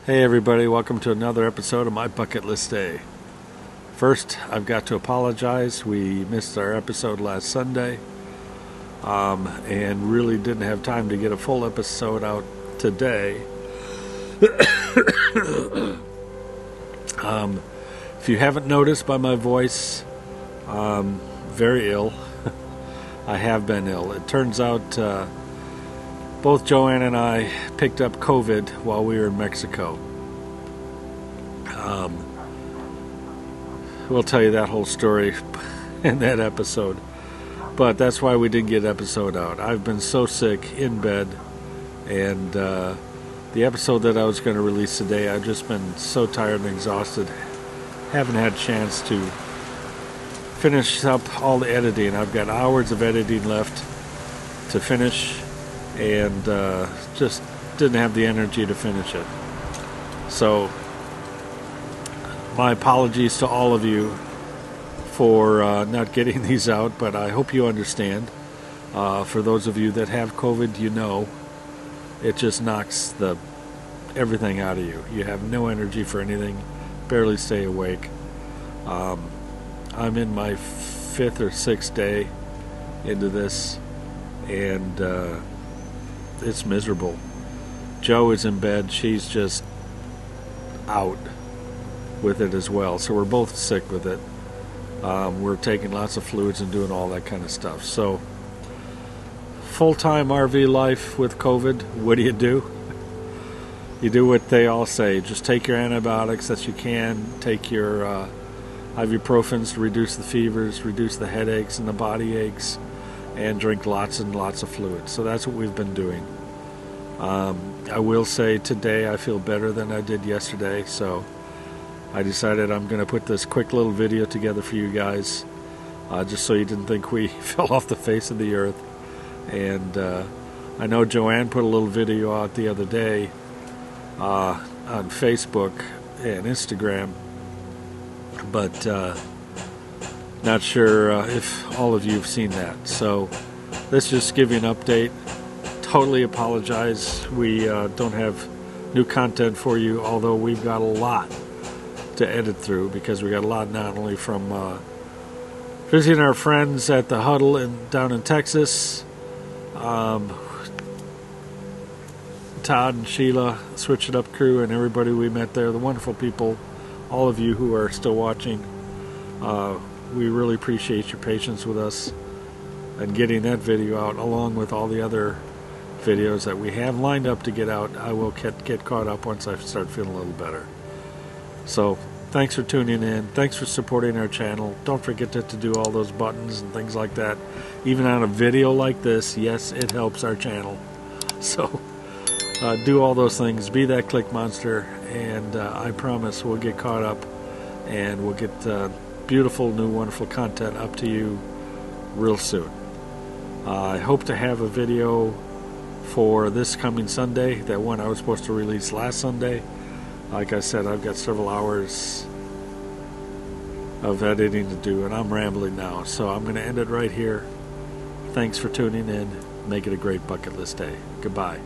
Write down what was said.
Hey everybody, welcome to another episode of my bucket list day. First, I've got to apologize. We missed our episode last Sunday and really didn't have time to get a full episode out today. If you haven't noticed by my voice, very ill. I have been ill. It turns out both Joanne and I picked up COVID while we were in Mexico. We'll tell you that whole story in that episode. But that's why we didn't get an episode out. I've been so sick in bed, and the episode that I was going to release today, I've just been so tired and exhausted. Haven't had a chance to finish up all the editing. I've got hours of editing left to finish, and just didn't have the energy to finish it. So my apologies to all of you for not getting these out, but I hope you understand. For those of you that have COVID, you know it just knocks everything out of you. You have no energy for anything, barely stay awake. I'm in my 5th or 6th day into this, and it's miserable. Jo is in bed. She's just out with it as well. So we're both sick with it. We're taking lots of fluids and doing all that kind of stuff. So full-time RV life with COVID, what do? You do what they all say. Just take your antibiotics that you can. Take your ibuprofens to reduce the fevers, reduce the headaches and the body aches, and drink lots and lots of fluids. So that's what we've been doing. I will say today I feel better than I did yesterday, so I decided I'm going to put this quick little video together for you guys, just so you didn't think we fell off the face of the earth. And I know Joanne put a little video out the other day on Facebook and Instagram, but not sure if all of you have seen that. So let's just give you an update. Totally apologize. We don't have new content for you, although we've got a lot to edit through, because we got a lot not only from visiting our friends at the Huddle down in Texas, Todd and Sheila, Switch It Up crew, and everybody we met there, the wonderful people, all of you who are still watching. We really appreciate your patience with us and getting that video out, along with all the other videos that we have lined up to get out. I will get caught up once I start feeling a little better. So thanks for tuning in. Thanks for supporting our channel. Don't forget to do all those buttons and things like that. Even on a video like this, yes, it helps our channel. So do all those things. Be that click monster, and I promise we'll get caught up, and we'll get beautiful, new, wonderful content up to you real soon. I hope to have a video for this coming Sunday, that one I was supposed to release last Sunday. Like I said, I've got several hours of editing to do, and I'm rambling now, so I'm going to end it right here. Thanks for tuning in. Make it a great bucket list day. Goodbye.